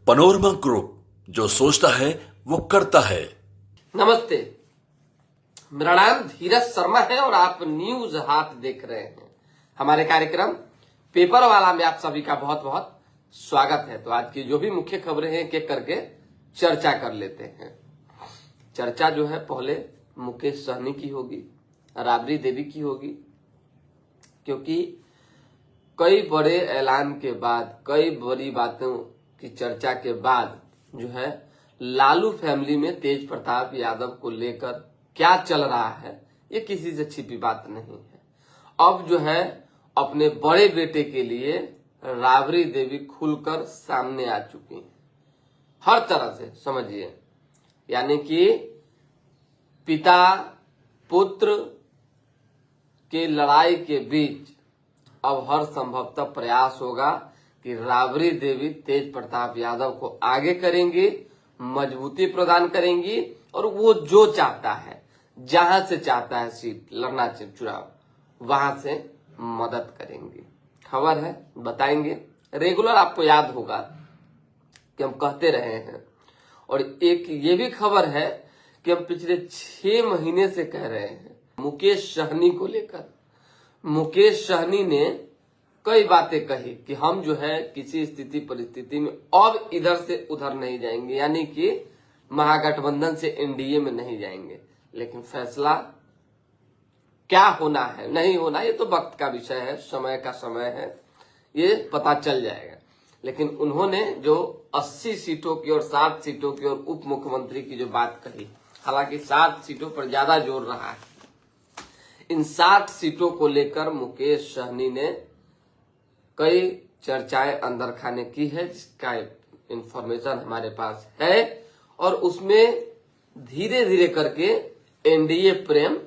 Panorama group, जो सोचता है वो करता है। नमस्ते, मेरा नाम धीरज शर्मा है और आप न्यूज हाथ देख रहे हैं। हमारे कार्यक्रम पेपर वाला में आप सभी का बहुत बहुत स्वागत है। तो आज की जो भी मुख्य खबरें हैं एक एक करके चर्चा कर लेते हैं। चर्चा जो है पहले मुकेश सहनी की होगी, राबड़ी देवी की होगी, क्योंकि कई बड़े ऐलान के बाद, कई बड़ी बातों की चर्चा के बाद जो है लालू फैमिली में तेज प्रताप यादव को लेकर क्या चल रहा है, ये किसी से छिपी बात नहीं है। अब जो है अपने बड़े बेटे के लिए राबड़ी देवी खुलकर सामने आ चुकी हैं, हर तरह से समझिए। यानी कि पिता पुत्र के लड़ाई के बीच अब हर संभवतः प्रयास होगा कि राबड़ी देवी तेज प्रताप यादव को आगे करेंगी, मजबूती प्रदान करेंगी और वो जो चाहता है, जहां से चाहता है सीट लड़ना चुनाव, वहां से मदद करेंगी। खबर है, बताएंगे। रेगुलर आपको याद होगा कि हम कहते रहे हैं, और एक ये भी खबर है कि हम पिछले 6 महीने से कह रहे हैं मुकेश सहनी को लेकर। मुकेश सहनी ने कई बातें कही कि हम जो है किसी स्थिति परिस्थिति में अब इधर से उधर नहीं जाएंगे, यानी कि महागठबंधन से एनडीए में नहीं जाएंगे। लेकिन फैसला क्या होना है, नहीं होना, ये तो वक्त का विषय है, समय का समय है, ये पता चल जाएगा। लेकिन उन्होंने जो 80 सीटों की और 7 सीटों की और उप मुख्यमंत्री की जो बात कही, हालांकि 7 सीटों पर ज्यादा जोर रहा है, इन 7 सीटों को लेकर मुकेश सहनी ने कई चर्चाएं अंदर खाने की है, जिसका इंफॉर्मेशन हमारे पास है, और उसमें धीरे धीरे करके एनडीए प्रेम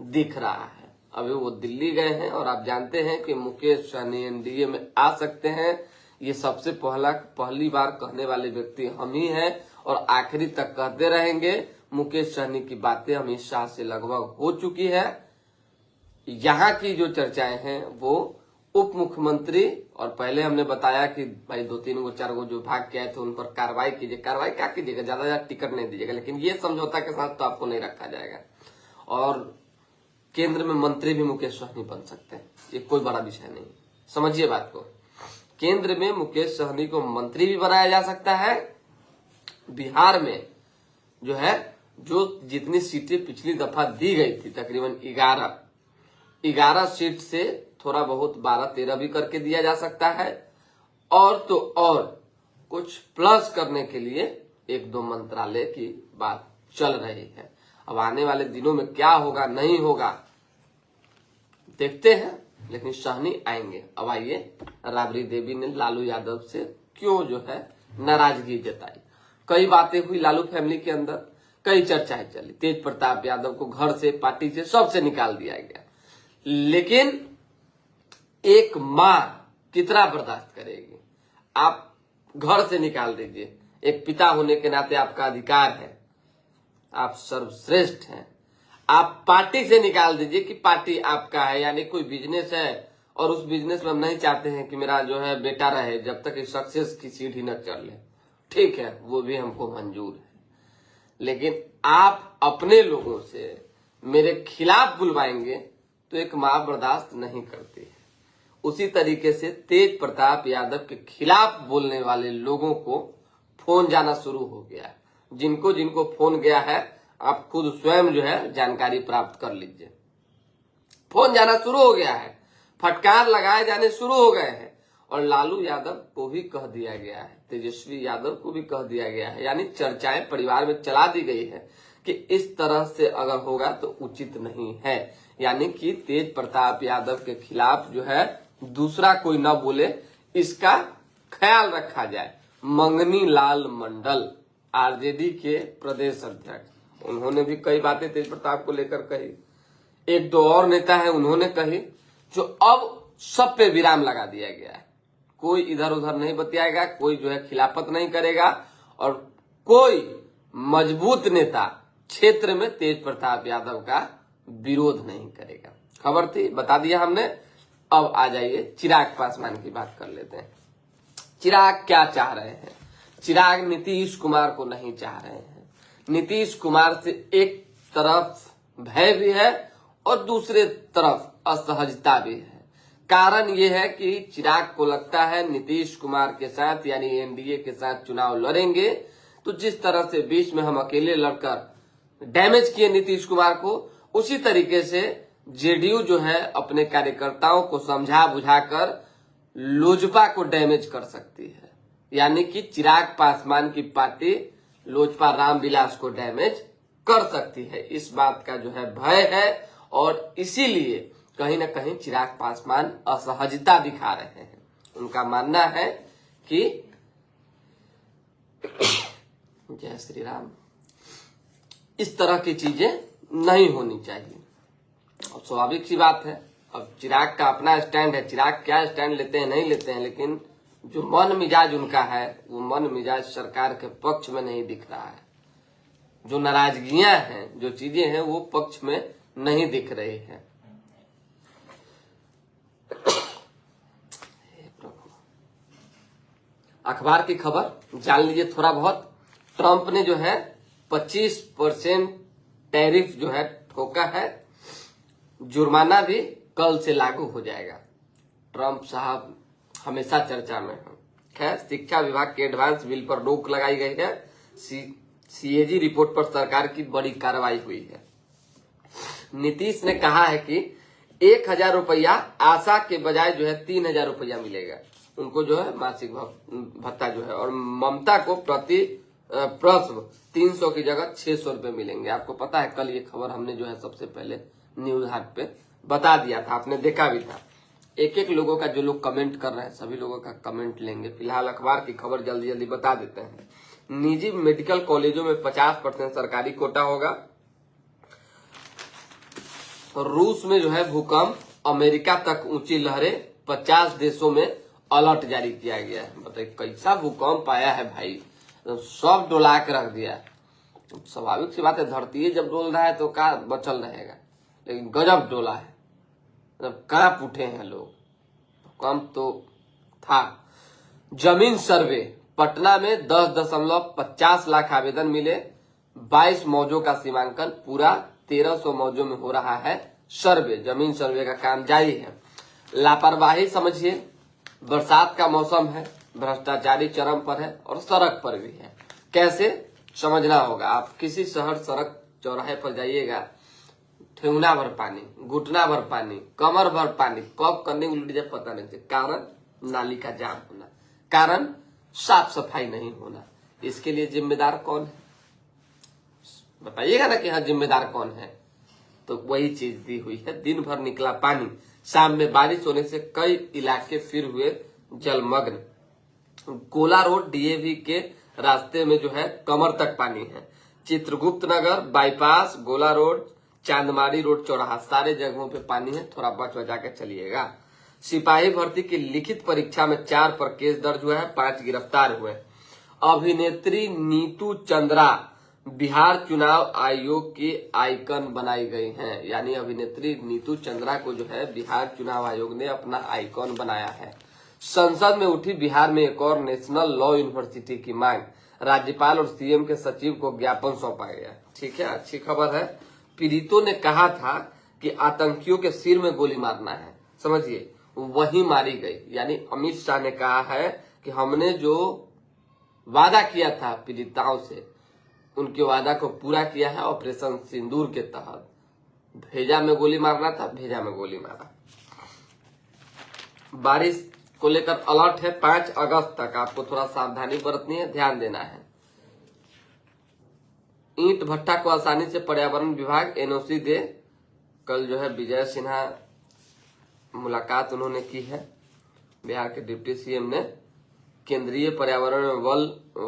दिख रहा है। अभी वो दिल्ली गए हैं और आप जानते हैं कि मुकेश सहनी एनडीए में आ सकते हैं। ये सबसे पहली बार कहने वाले व्यक्ति हम ही हैं और आखिरी तक कहते रहेंगे। मुकेश सहनी की बातें अमित शाह से लगभग हो चुकी है। यहाँ की जो चर्चाएं हैं वो उप मुख्यमंत्री, और पहले हमने बताया कि भाई 2-3 गो 4 गो जो भाग के आए थे उन पर कार्रवाई कीजिए। कार्रवाई क्या कीजिएगा, ज्यादा टिकट नहीं दीजिएगा, लेकिन ये समझौता के साथ तो आपको नहीं रखा जाएगा। और केंद्र में मंत्री भी मुकेश सहनी बन सकते हैं, ये कोई बड़ा विषय नहीं, समझिए बात को। केंद्र में मुकेश सहनी को मंत्री भी बनाया जा सकता है। बिहार में जो है जो जितनी सीटें पिछली दफा दी गई थी, तकरीबन 11 सीट से थोड़ा बहुत 12-13 भी करके दिया जा सकता है, और तो और कुछ प्लस करने के लिए 1-2 मंत्रालय की बात चल रही है। अब आने वाले दिनों में क्या होगा नहीं होगा देखते हैं, लेकिन सहनी आएंगे। अब आइए, राबड़ी देवी ने लालू यादव से क्यों जो है नाराजगी जताई। कई बातें हुई लालू फैमिली के अंदर, कई चर्चाएं चली। तेज प्रताप यादव को घर से, पार्टी से, सबसे निकाल दिया गया, लेकिन एक मां कितना बर्दाश्त करेगी। आप घर से निकाल दीजिए, एक पिता होने के नाते आपका अधिकार है, आप सर्वश्रेष्ठ हैं। आप पार्टी से निकाल दीजिए कि पार्टी आपका है, यानी कोई बिजनेस है और उस बिजनेस में हम नहीं चाहते हैं कि मेरा जो है बेटा रहे जब तक सक्सेस की सीढ़ी न चढ़ ले, ठीक है, वो भी हमको मंजूर है। लेकिन आप अपने लोगों से मेरे खिलाफ बुलवाएंगे तो एक मां बर्दाश्त नहीं करती है। उसी तरीके से तेज प्रताप यादव के खिलाफ बोलने वाले लोगों को फोन जाना शुरू हो गया है। जिनको जिनको फोन गया है आप खुद स्वयं जो है जानकारी प्राप्त कर लीजिए। फोन जाना शुरू हो गया है, फटकार लगाए जाने शुरू हो गए हैं, और लालू यादव को भी कह दिया गया है, तेजस्वी यादव को भी कह दिया गया है, यानी चर्चाएं परिवार में चला दी गई है कि इस तरह से अगर होगा तो उचित नहीं है। यानी कि तेज प्रताप यादव के खिलाफ जो है दूसरा कोई न बोले, इसका ख्याल रखा जाए। मंगनी लाल मंडल आरजेडी के प्रदेश अध्यक्ष, उन्होंने भी कई बातें तेज प्रताप को लेकर कही। 1-2 और नेता है उन्होंने कही, जो अब सब पे विराम लगा दिया गया है। कोई इधर उधर नहीं बतियाएगा, कोई जो है खिलाफत नहीं करेगा, और कोई मजबूत नेता क्षेत्र में तेज प्रताप यादव का विरोध नहीं करेगा। खबर थी, बता दिया हमने। अब आ जाइए चिराग पासवान की बात कर लेते हैं। चिराग क्या चाह रहे हैं? चिराग नीतीश कुमार को नहीं चाह रहे हैं। नीतीश कुमार से एक तरफ भय भी है और दूसरे तरफ असहजता भी है। कारण ये है कि चिराग को लगता है नीतीश कुमार के साथ यानी एनडीए के साथ चुनाव लड़ेंगे तो जिस तरह से बीच में हम अकेले लड़कर डैमेज किए नीतीश कुमार को, उसी तरीके से जेडीयू जो है अपने कार्यकर्ताओं को समझा बुझाकर लोजपा को डैमेज कर सकती है। यानी कि चिराग पासवान की पार्टी लोजपा रामविलास को डैमेज कर सकती है। इस बात का जो है भय है और इसीलिए कहीं ना कहीं चिराग पासवान असहजता दिखा रहे हैं। उनका मानना है कि जय श्री राम, इस तरह की चीजें नहीं होनी चाहिए। अब स्वाभाविक सी बात है, अब चिराग का अपना स्टैंड है, चिराग क्या स्टैंड लेते हैं नहीं लेते हैं, लेकिन जो मन मिजाज उनका है वो मन मिजाज सरकार के पक्ष में नहीं दिख रहा है। जो नाराजगियां हैं, जो चीजें हैं वो पक्ष में नहीं दिख रही है। अखबार की खबर जान लीजिए थोड़ा बहुत। ट्रंप ने जो है 25% टैरिफ जो है ठोका है, जुर्माना भी कल से लागू हो जाएगा। ट्रंप साहब हमेशा चर्चा में हैं। खैर, शिक्षा विभाग के एडवांस बिल पर रोक लगाई गई है। सीएजी रिपोर्ट पर सरकार की बड़ी कार्रवाई हुई है। नीतीश ने कहा है कि 1,000 रुपया आशा के बजाय जो है 3,000 रुपया मिलेगा उनको, जो है मासिक भत्ता जो है, और ममता को प्रति प्रसव 300 की जगह 600 रुपए मिलेंगे। आपको पता है कल ये खबर हमने जो है सबसे पहले न्यूज हाट पे बता दिया था, आपने देखा भी था। एक एक लोगों का जो लोग कमेंट कर रहे हैं सभी लोगों का कमेंट लेंगे। फिलहाल अखबार की खबर जल्दी जल्दी बता देते हैं। निजी मेडिकल कॉलेजों में 50% सरकारी कोटा होगा। रूस में जो है भूकंप, अमेरिका तक ऊंची लहरें, 50 देशों में अलर्ट जारी किया गया है। बताइए कैसा भूकंप आया है भाई, तो सब डोला के रख दिया। स्वाभाविक सी बात है, धरती जब डोल रहा है तो क्या बचल रहेगा, लेकिन गजब डोला है, मतलब कांप उठे हैं लोग। भूकंप तो था। जमीन सर्वे, पटना में 10.50 लाख आवेदन मिले। 22 मौजों का सीमांकन पूरा, 1300 मौजों में हो रहा है सर्वे। जमीन सर्वे का काम जारी है। लापरवाही समझिए, बरसात का मौसम है, भ्रष्टाचारी चरम पर है और सड़क पर भी है। कैसे समझना होगा, आप किसी शहर सड़क चौराहे पर जाइएगा, ठेहुना भर पानी, घुटना भर पानी, कमर भर पानी, कब करने उल्टी जाए पता नहीं चले। कारण नाली का जाम होना, कारण साफ सफाई नहीं होना। इसके लिए जिम्मेदार कौन है बताइएगा ना कि हाँ जिम्मेदार कौन है। तो वही चीज दी हुई है। दिन भर निकला पानी, शाम में बारिश होने से कई इलाके फिर हुए जलमग्न। कोला रोड डीएवी के रास्ते में जो है कमर तक पानी है। चित्रगुप्त नगर, बाईपास, गोला रोड, चांदमारी रोड, चौराहा, सारे जगहों पे पानी है। थोड़ा बच बचा के चलिएगा। सिपाही भर्ती की लिखित परीक्षा में 4 पर केस दर्ज हुआ है, 5 गिरफ्तार हुए। अभिनेत्री नीतू चंद्रा बिहार चुनाव आयोग की आइकन बनाई गई हैं। यानी अभिनेत्री नीतू चंद्रा को जो है बिहार चुनाव आयोग ने अपना आइकॉन बनाया है। संसद में उठी बिहार में एक और नेशनल लॉ यूनिवर्सिटी की मांग। राज्यपाल और सीएम के सचिव को ज्ञापन सौंपा गया। ठीक है, अच्छी खबर है। पीड़ितों ने कहा था कि आतंकियों के सिर में गोली मारना है, समझिए वही मारी गई। यानी अमित शाह ने कहा है कि हमने जो वादा किया था पीड़िताओं से, उनके वादा को पूरा किया है। ऑपरेशन सिंदूर के तहत भेजा में गोली मारना था, भेजा में गोली मारा। बारिश को लेकर अलर्ट है। 5 अगस्त तक आपको थोड़ा सावधानी बरतनी है, ध्यान देना है। ईंट भट्टा को आसानी से पर्यावरण विभाग एनओसी दे। कल जो है विजय सिन्हा मुलाकात उन्होंने की है बिहार के डिप्टी सीएम ने। केंद्रीय पर्यावरण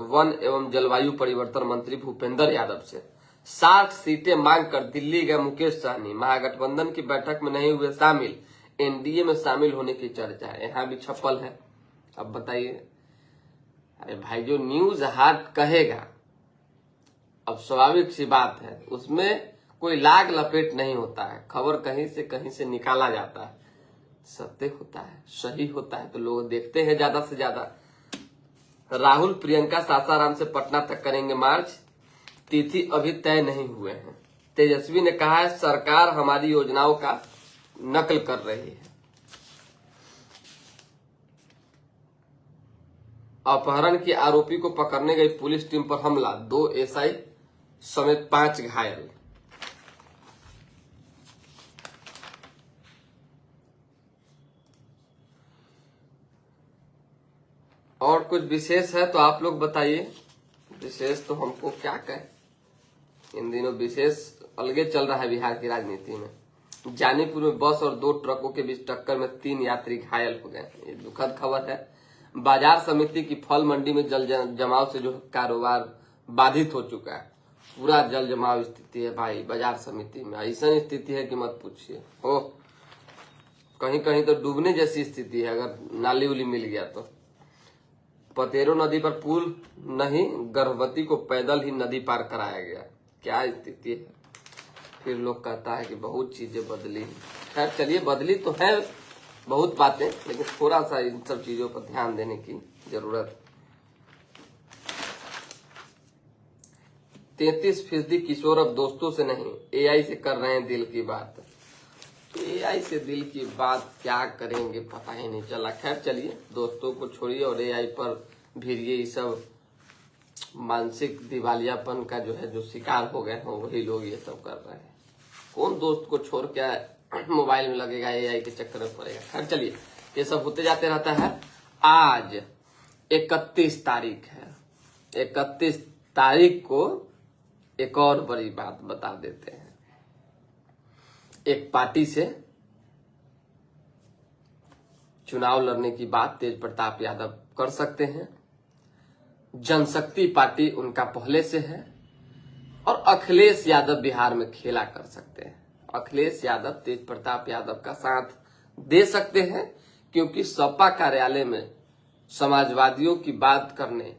वन एवं जलवायु परिवर्तन मंत्री भूपेंद्र यादव से 60 सीटें मांग कर दिल्ली गए मुकेश सहनी। महागठबंधन की बैठक में नहीं हुए शामिल, एनडीए में शामिल होने की चर्चा है। यहाँ भी छप्पल है। अब बताइए, अरे भाई जो न्यूज हाट कहेगा, अब स्वाभाविक सी बात है, उसमें कोई लाग लपेट नहीं होता है। खबर कहीं से निकाला जाता है, सत्य होता है, सही होता है तो लोग देखते हैं ज्यादा से ज्यादा। राहुल प्रियंका सासाराम से पटना तक करेंगे मार्च, तिथि अभी तय नहीं हुए हैं। तेजस्वी ने कहा है सरकार हमारी योजनाओं का नकल कर रही है। अपहरण के आरोपी को पकड़ने गई पुलिस टीम पर हमला, 2 एसआई समेत 5 घायल। और कुछ विशेष है तो आप लोग बताइए। विशेष तो हमको क्या कहें, इन दिनों विशेष अलगे चल रहा है बिहार की राजनीति में। जानीपुर में बस और 2 ट्रकों के बीच टक्कर में 3 यात्री घायल हो गए। ये दुखद खबर है। बाजार समिति की फल मंडी में जल जमाव से जो कारोबार बाधित हो चुका है, पूरा जल जमाव स्थिति है भाई बाजार समिति में। ऐसा स्थिति है कि मत पूछिए, हो कहीं कहीं तो डूबने जैसी स्थिति है अगर नाली उली मिल गया तो। पतेरो नदी पर पुल नहीं, गर्भवती को पैदल ही नदी पार कराया गया। क्या स्थिति है। फिर लोग कहता है कि बहुत चीजें बदली। खैर चलिए, बदली तो है बहुत बातें, लेकिन थोड़ा सा इन सब चीजों पर ध्यान देने की जरूरत। 33% किशोर अब दोस्तों से नहीं एआई से कर रहे हैं दिल की बात। एआई से दिल की बात क्या करेंगे पता ही नहीं चला। खैर चलिए, दोस्तों को छोड़िए और एआई पर भिड़िए। ये सब मानसिक दिवालियापन का जो है, जो शिकार हो गए हैं वही लोग ये सब कर रहे हैं। कौन दोस्त को छोड़ के मोबाइल में लगेगा, एआई के चक्कर में पड़ेगा। खैर चलिए, ये सब होते जाते रहता है। आज 31 तारीख है। 31 तारीख को एक और बड़ी बात बता देते हैं। एक पार्टी से चुनाव लड़ने की बात तेज प्रताप यादव कर सकते हैं। जनशक्ति पार्टी उनका पहले से है और अखिलेश यादव बिहार में खेला कर सकते हैं। अखिलेश यादव तेज प्रताप यादव का साथ दे सकते हैं, क्योंकि सपा कार्यालय में समाजवादियों की बात करने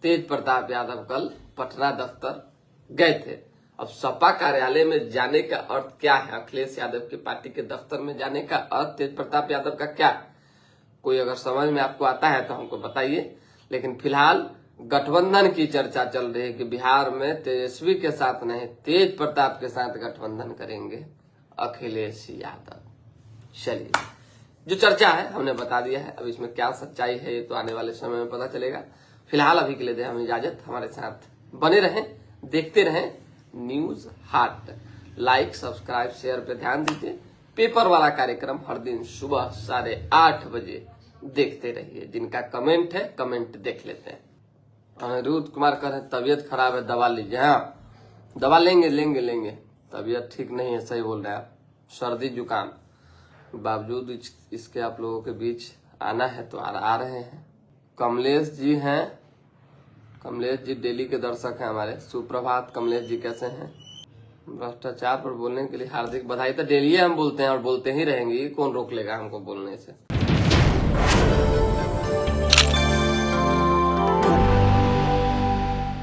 तेज प्रताप यादव कल पटना दफ्तर गए थे। अब सपा कार्यालय में जाने का अर्थ क्या है, अखिलेश यादव की पार्टी के दफ्तर में जाने का अर्थ तेज प्रताप यादव का क्या है, कोई अगर समझ में आपको आता है तो हमको बताइए। लेकिन फिलहाल गठबंधन की चर्चा चल रही है कि बिहार में तेजस्वी के साथ नहीं, तेज प्रताप के साथ गठबंधन करेंगे अखिलेश यादव। चलिए, जो चर्चा है हमने बता दिया है। अब इसमें क्या सच्चाई है ये तो आने वाले समय में पता चलेगा। फिलहाल अभी के लिए दें हमें इजाजत। हमारे साथ बने रहें, देखते रहें न्यूज हाट। लाइक, सब्सक्राइब, शेयर पे ध्यान दीजिए। पेपर वाला कार्यक्रम हर दिन सुबह 8:30 बजे देखते रहिए। जिनका कमेंट है कमेंट देख लेते हैं। अनिरुद्ध कुमार कह रहे हैं तबीयत खराब है, दवा लीजिए। हाँ, दवा लेंगे। तबीयत ठीक नहीं है, सही बोल रहे हैं आप। सर्दी जुकाम, बावजूद इसके आप लोगों के बीच आना है तो आ रहे हैं। कमलेश जी हैं, कमलेश जी डेली के दर्शक हैं हमारे। सुप्रभात कमलेश जी, कैसे हैं। भ्रष्टाचार पर बोलने के लिए हार्दिक बधाई। तो डेली हम बोलते हैं और बोलते ही रहेंगे, कौन रोक लेगा हमको बोलने से।